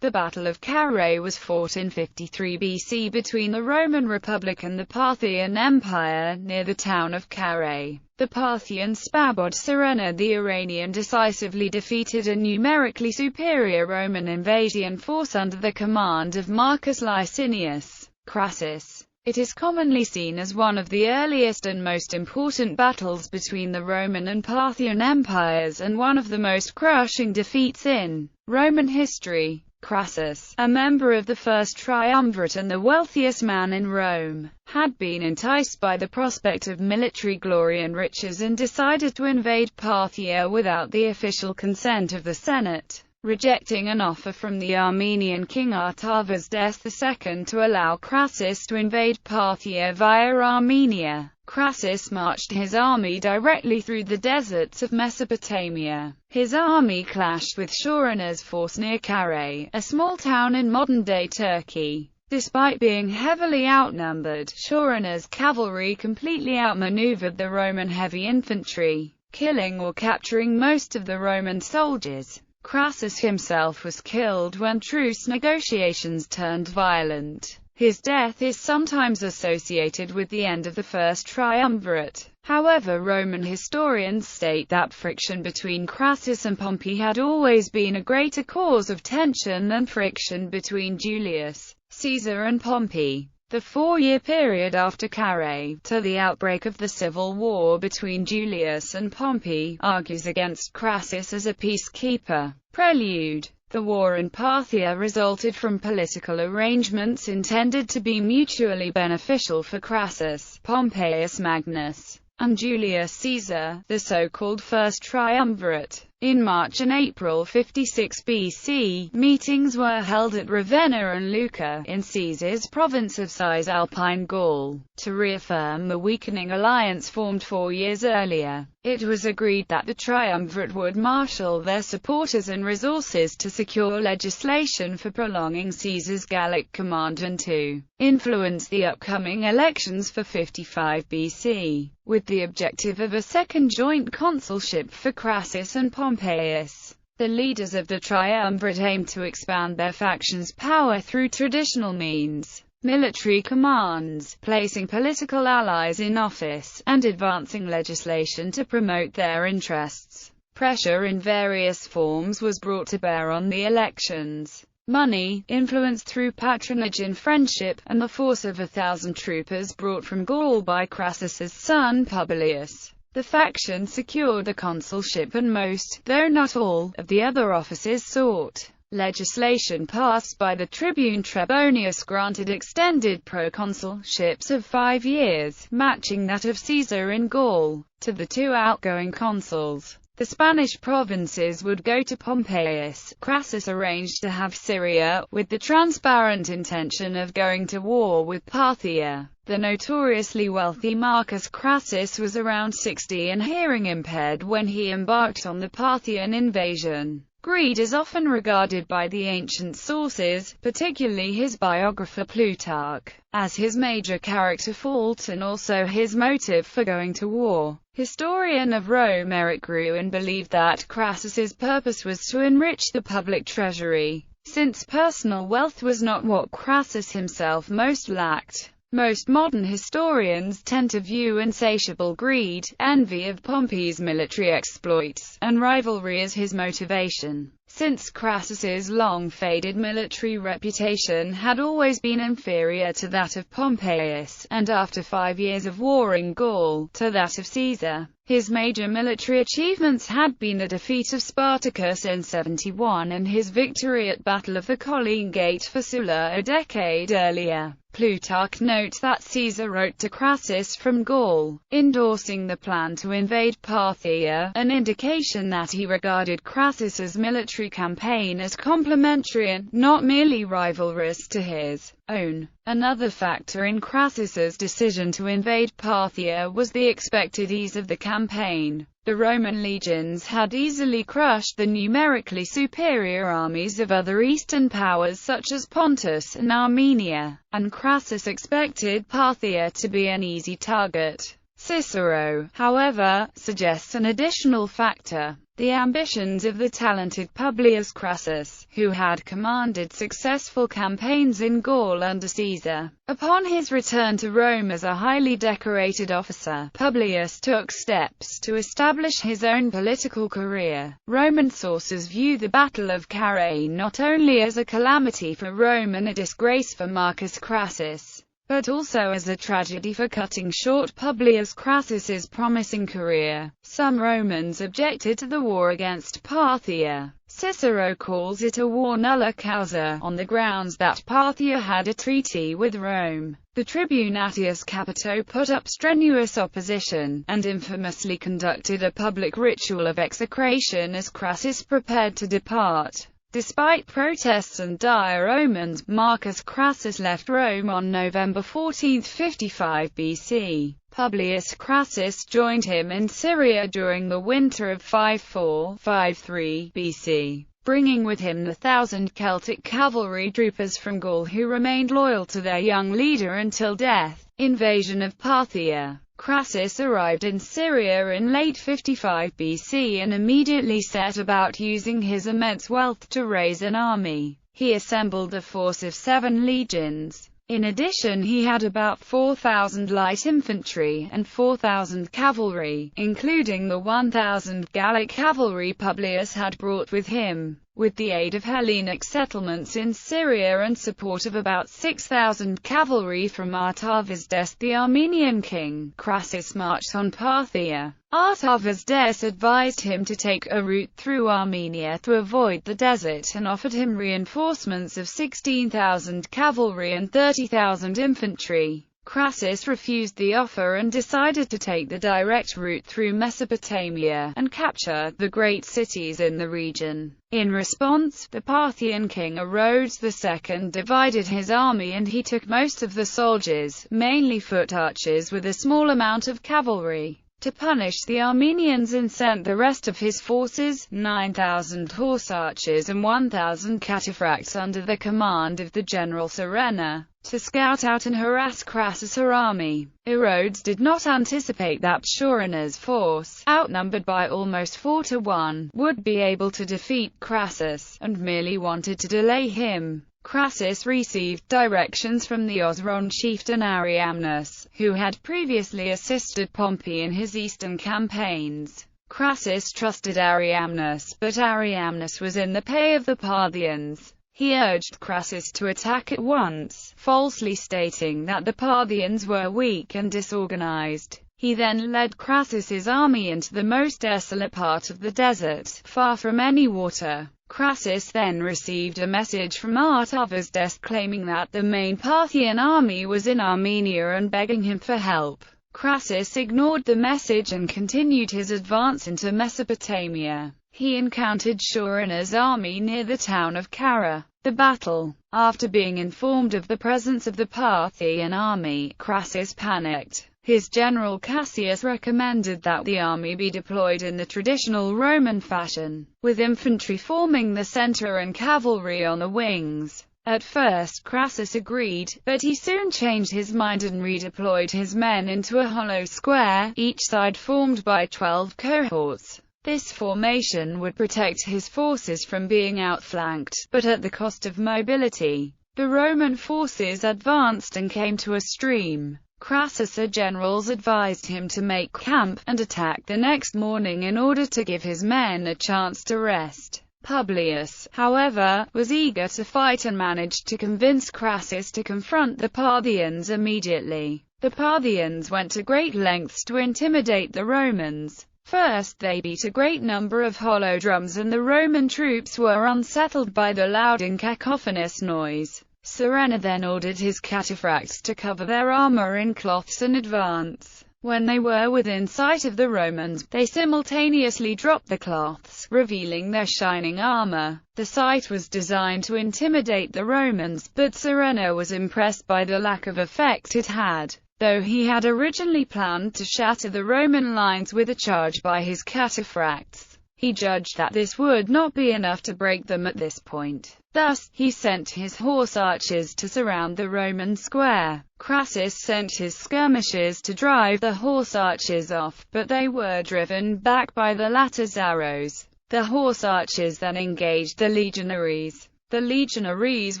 The Battle of Carrhae was fought in 53 BC between the Roman Republic and the Parthian Empire, near the town of Carrhae. The Parthian Spabod Serena the Iranian decisively defeated a numerically superior Roman invasion force under the command of Marcus Licinius Crassus. It is commonly seen as one of the earliest and most important battles between the Roman and Parthian empires, and one of the most crushing defeats in Roman history. Crassus, a member of the first triumvirate and the wealthiest man in Rome, had been enticed by the prospect of military glory and riches and decided to invade Parthia without the official consent of the Senate, rejecting an offer from the Armenian king Artavasdes II to allow Crassus to invade Parthia via Armenia. Crassus marched his army directly through the deserts of Mesopotamia. His army clashed with Shaurina's force near Carrhae, a small town in modern-day Turkey. Despite being heavily outnumbered, Shaurina's cavalry completely outmaneuvered the Roman heavy infantry, killing or capturing most of the Roman soldiers. Crassus himself was killed when truce negotiations turned violent. His death is sometimes associated with the end of the First Triumvirate. However, Roman historians state that friction between Crassus and Pompey had always been a greater cause of tension than friction between Julius Caesar and Pompey. The 4-year period after Carrhae, to the outbreak of the civil war between Julius and Pompey, argues against Crassus as a peacekeeper. Prelude. The war in Parthia resulted from political arrangements intended to be mutually beneficial for Crassus, Pompeius Magnus, and Julius Caesar, the so-called First Triumvirate. In March and April 56 BC, meetings were held at Ravenna and Lucca, in Caesar's province of Cisalpine Gaul, to reaffirm the weakening alliance formed 4 years earlier. It was agreed that the triumvirate would marshal their supporters and resources to secure legislation for prolonging Caesar's Gallic command and to influence the upcoming elections for 55 BC, with the objective of a second joint consulship for Crassus and Pompeius. The leaders of the triumvirate aimed to expand their faction's power through traditional means, military commands, placing political allies in office, and advancing legislation to promote their interests. Pressure in various forms was brought to bear on the elections. Money, influence through patronage and friendship, and the force of 1,000 troopers brought from Gaul by Crassus's son Publius. The faction secured the consulship and most, though not all, of the other offices sought. Legislation passed by the tribune Trebonius granted extended proconsulships of 5 years, matching that of Caesar in Gaul, to the 2 outgoing consuls. The Spanish provinces would go to Pompeius. Crassus arranged to have Syria, with the transparent intention of going to war with Parthia. The notoriously wealthy Marcus Crassus was around 60 and hearing impaired when he embarked on the Parthian invasion. Greed is often regarded by the ancient sources, particularly his biographer Plutarch, as his major character fault and also his motive for going to war. Historian of Rome Eric Gruen believed that Crassus's purpose was to enrich the public treasury, since personal wealth was not what Crassus himself most lacked. Most modern historians tend to view insatiable greed, envy of Pompey's military exploits, and rivalry as his motivation. Since Crassus's long-faded military reputation had always been inferior to that of Pompeius, and after 5 years of war in Gaul, to that of Caesar. His major military achievements had been the defeat of Spartacus in 71 and his victory at Battle of the Colline Gate for Sulla a decade earlier. Plutarch notes that Caesar wrote to Crassus from Gaul, endorsing the plan to invade Parthia, an indication that he regarded Crassus's military campaign as complementary and not merely rivalrous to his own. Another factor in Crassus's decision to invade Parthia was the expected ease of the campaign. The Roman legions had easily crushed the numerically superior armies of other eastern powers such as Pontus and Armenia, and Crassus expected Parthia to be an easy target. Cicero, however, suggests an additional factor: the ambitions of the talented Publius Crassus, who had commanded successful campaigns in Gaul under Caesar. Upon his return to Rome as a highly decorated officer, Publius took steps to establish his own political career. Roman sources view the Battle of Carrhae not only as a calamity for Rome and a disgrace for Marcus Crassus, but also as a tragedy for cutting short Publius Crassus's promising career. Some Romans objected to the war against Parthia. Cicero calls it a war nulla causa, on the grounds that Parthia had a treaty with Rome. The tribune Attius Capito put up strenuous opposition, and infamously conducted a public ritual of execration as Crassus prepared to depart. Despite protests and dire omens, Marcus Crassus left Rome on November 14, 55 BC. Publius Crassus joined him in Syria during the winter of 54–53 BC, bringing with him the 1,000 Celtic cavalry troopers from Gaul who remained loyal to their young leader until death. Invasion of Parthia. Crassus arrived in Syria in late 55 BC and immediately set about using his immense wealth to raise an army. He assembled a force of 7 legions. In addition, he had about 4,000 light infantry and 4,000 cavalry, including the 1,000 Gallic cavalry Publius had brought with him. With the aid of Hellenic settlements in Syria and support of about 6,000 cavalry from Artavasdes, the Armenian king, Crassus marched on Parthia. Artavasdes advised him to take a route through Armenia to avoid the desert and offered him reinforcements of 16,000 cavalry and 30,000 infantry. Crassus refused the offer and decided to take the direct route through Mesopotamia, and capture the great cities in the region. In response, the Parthian king Orodes II divided his army and he took most of the soldiers, mainly foot archers with a small amount of cavalry, to punish the Armenians, and sent the rest of his forces, 9,000 horse archers and 1,000 cataphracts under the command of the general Serena, to scout out and harass Crassus' army. Orodes did not anticipate that Serena's force, outnumbered by almost 4-1, would be able to defeat Crassus, and merely wanted to delay him. Crassus received directions from the Osroene chieftain Ariamnus, who had previously assisted Pompey in his eastern campaigns. Crassus trusted Ariamnus, but Ariamnus was in the pay of the Parthians. He urged Crassus to attack at once, falsely stating that the Parthians were weak and disorganized. He then led Crassus's army into the most desolate part of the desert, far from any water. Crassus then received a message from Artavasdes claiming that the main Parthian army was in Armenia and begging him for help. Crassus ignored the message and continued his advance into Mesopotamia. He encountered Serena's army near the town of Carrhae. The battle. After being informed of the presence of the Parthian army, Crassus panicked. His general Cassius recommended that the army be deployed in the traditional Roman fashion, with infantry forming the center and cavalry on the wings. At first Crassus agreed, but he soon changed his mind and redeployed his men into a hollow square, each side formed by 12 cohorts. This formation would protect his forces from being outflanked, but at the cost of mobility. The Roman forces advanced and came to a stream. Crassus' generals advised him to make camp and attack the next morning in order to give his men a chance to rest. Publius, however, was eager to fight and managed to convince Crassus to confront the Parthians immediately. The Parthians went to great lengths to intimidate the Romans. First they beat a great number of hollow drums and the Roman troops were unsettled by the loud and cacophonous noise. Serena then ordered his cataphracts to cover their armor in cloths and advance. When they were within sight of the Romans, they simultaneously dropped the cloths, revealing their shining armor. The sight was designed to intimidate the Romans, but Serena was impressed by the lack of effect it had. Though he had originally planned to shatter the Roman lines with a charge by his cataphracts, He judged that this would not be enough to break them at this point. Thus, he sent his horse archers to surround the Roman square. Crassus sent his skirmishers to drive the horse archers off, but they were driven back by the latter's arrows. The horse archers then engaged the legionaries. The legionaries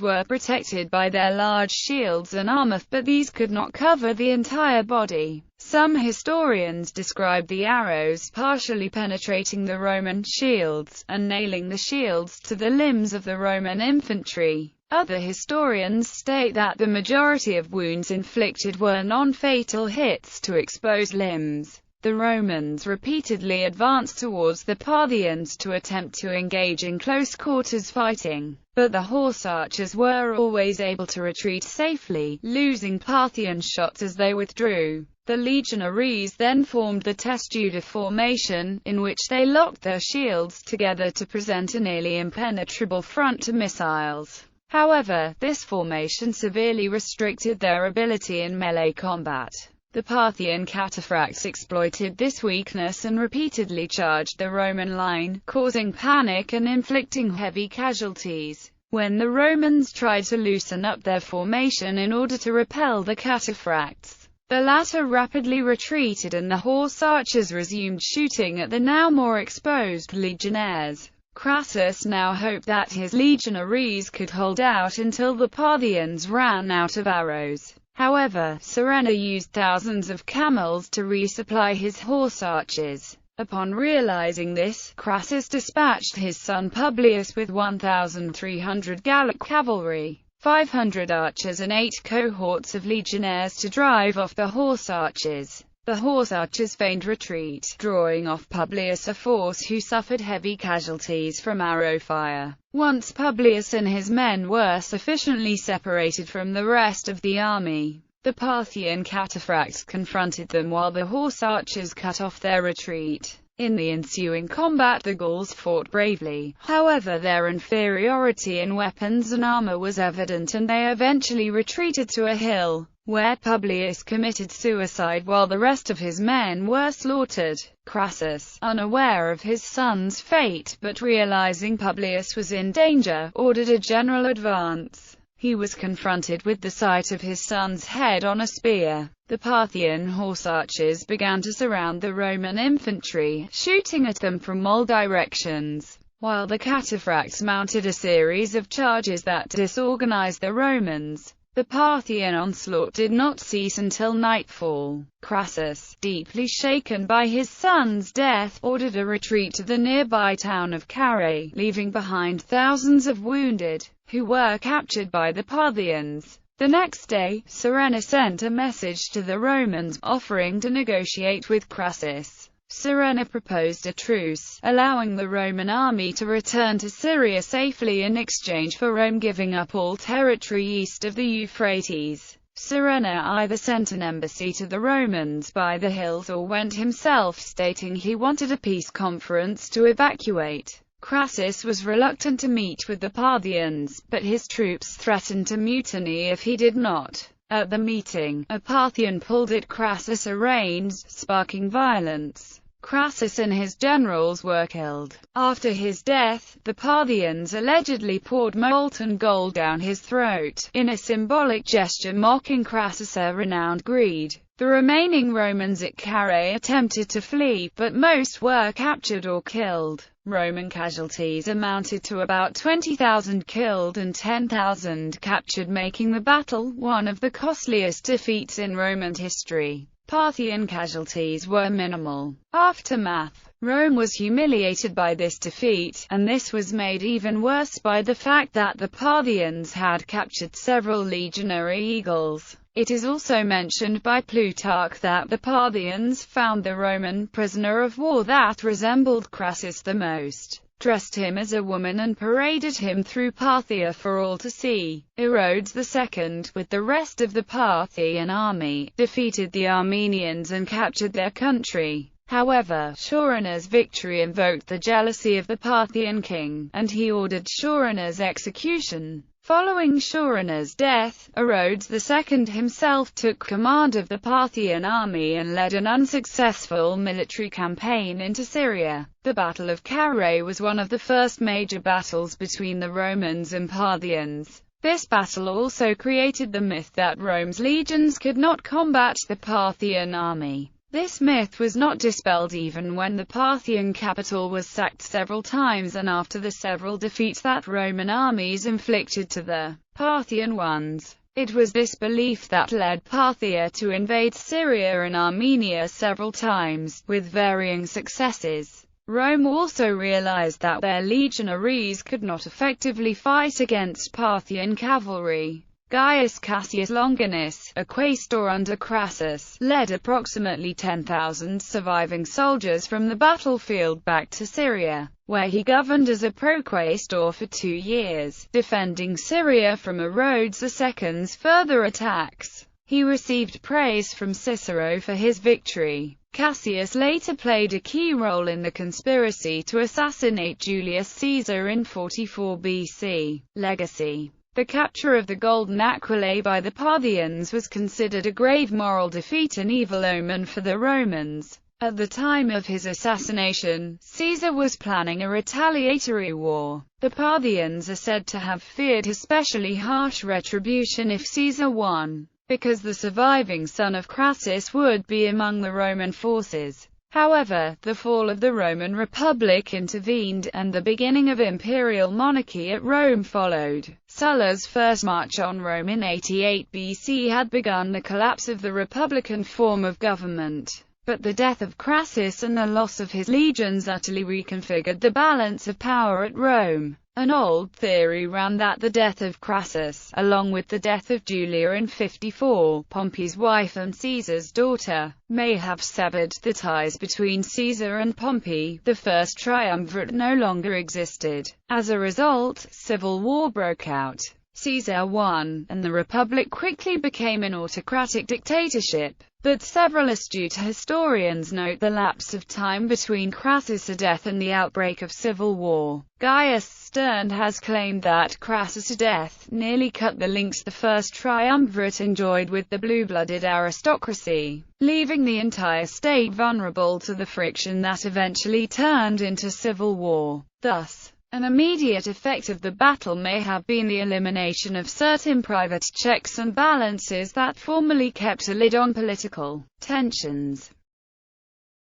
were protected by their large shields and armor, but these could not cover the entire body. Some historians describe the arrows partially penetrating the Roman shields, and nailing the shields to the limbs of the Roman infantry. Other historians state that the majority of wounds inflicted were non-fatal hits to exposed limbs. The Romans repeatedly advanced towards the Parthians to attempt to engage in close-quarters fighting, but the horse archers were always able to retreat safely, losing Parthian shots as they withdrew. The legionaries then formed the Testudo formation, in which they locked their shields together to present a nearly impenetrable front to missiles. However, this formation severely restricted their ability in melee combat. The Parthian cataphracts exploited this weakness and repeatedly charged the Roman line, causing panic and inflicting heavy casualties. When the Romans tried to loosen up their formation in order to repel the cataphracts, the latter rapidly retreated and the horse archers resumed shooting at the now more exposed legionnaires. Crassus now hoped that his legionaries could hold out until the Parthians ran out of arrows. However, Surenna used thousands of camels to resupply his horse archers. Upon realizing this, Crassus dispatched his son Publius with 1,300 Gallic cavalry, 500 archers and 8 cohorts of legionnaires to drive off the horse archers. The horse archers feigned retreat, drawing off Publius, a force who suffered heavy casualties from arrow fire. Once Publius and his men were sufficiently separated from the rest of the army, the Parthian cataphracts confronted them while the horse archers cut off their retreat. In the ensuing combat the Gauls fought bravely, however their inferiority in weapons and armor was evident and they eventually retreated to a hill, where Publius committed suicide while the rest of his men were slaughtered. Crassus, unaware of his son's fate but realizing Publius was in danger, ordered a general advance. He was confronted with the sight of his son's head on a spear. The Parthian horse archers began to surround the Roman infantry, shooting at them from all directions, while the cataphracts mounted a series of charges that disorganized the Romans. The Parthian onslaught did not cease until nightfall. Crassus, deeply shaken by his son's death, ordered a retreat to the nearby town of Carrhae, leaving behind thousands of wounded, who were captured by the Parthians. The next day, Surenna sent a message to the Romans, offering to negotiate with Crassus. Surenna proposed a truce, allowing the Roman army to return to Syria safely in exchange for Rome giving up all territory east of the Euphrates. Surenna either sent an embassy to the Romans by the hills or went himself, stating he wanted a peace conference to evacuate. Crassus was reluctant to meet with the Parthians, but his troops threatened to mutiny if he did not. At the meeting, a Parthian pulled at Crassus' reins, sparking violence. Crassus and his generals were killed. After his death, the Parthians allegedly poured molten gold down his throat, in a symbolic gesture mocking Crassus' renowned greed. The remaining Romans at Carrhae attempted to flee, but most were captured or killed. Roman casualties amounted to about 20,000 killed and 10,000 captured, making the battle one of the costliest defeats in Roman history. Parthian casualties were minimal. Aftermath: Rome was humiliated by this defeat, and this was made even worse by the fact that the Parthians had captured several legionary eagles. It is also mentioned by Plutarch that the Parthians found the Roman prisoner of war that resembled Crassus the most, dressed him as a woman and paraded him through Parthia for all to see. Herodes II, with the rest of the Parthian army, defeated the Armenians and captured their country. However, Surenna's victory invoked the jealousy of the Parthian king, and he ordered Surenna's execution. Following Shaurana's death, Orodes II himself took command of the Parthian army and led an unsuccessful military campaign into Syria. The Battle of Carrhae was one of the first major battles between the Romans and Parthians. This battle also created the myth that Rome's legions could not combat the Parthian army. This myth was not dispelled even when the Parthian capital was sacked several times and after the several defeats that Roman armies inflicted to the Parthian ones. It was this belief that led Parthia to invade Syria and Armenia several times, with varying successes. Rome also realized that their legionaries could not effectively fight against Parthian cavalry. Gaius Cassius Longinus, a quaestor under Crassus, led approximately 10,000 surviving soldiers from the battlefield back to Syria, where he governed as a proquaestor for 2 years, defending Syria from Orodes II's further attacks. He received praise from Cicero for his victory. Cassius later played a key role in the conspiracy to assassinate Julius Caesar in 44 BC. Legacy. The capture of the Golden Aquilae by the Parthians was considered a grave moral defeat and evil omen for the Romans. At the time of his assassination, Caesar was planning a retaliatory war. The Parthians are said to have feared especially harsh retribution if Caesar won, because the surviving son of Crassus would be among the Roman forces. However, the fall of the Roman Republic intervened, and the beginning of imperial monarchy at Rome followed. Sulla's first march on Rome in 88 BC had begun the collapse of the republican form of government. But the death of Crassus and the loss of his legions utterly reconfigured the balance of power at Rome. An old theory ran that the death of Crassus, along with the death of Julia in 54, Pompey's wife and Caesar's daughter, may have severed the ties between Caesar and Pompey. The first triumvirate no longer existed. As a result, civil war broke out. Caesar won, and the Republic quickly became an autocratic dictatorship. But several astute historians note the lapse of time between Crassus' death and the outbreak of civil war. Gaius Stern has claimed that Crassus' death nearly cut the links the first triumvirate enjoyed with the blue-blooded aristocracy, leaving the entire state vulnerable to the friction that eventually turned into civil war. Thus, an immediate effect of the battle may have been the elimination of certain private checks and balances that formerly kept a lid on political tensions.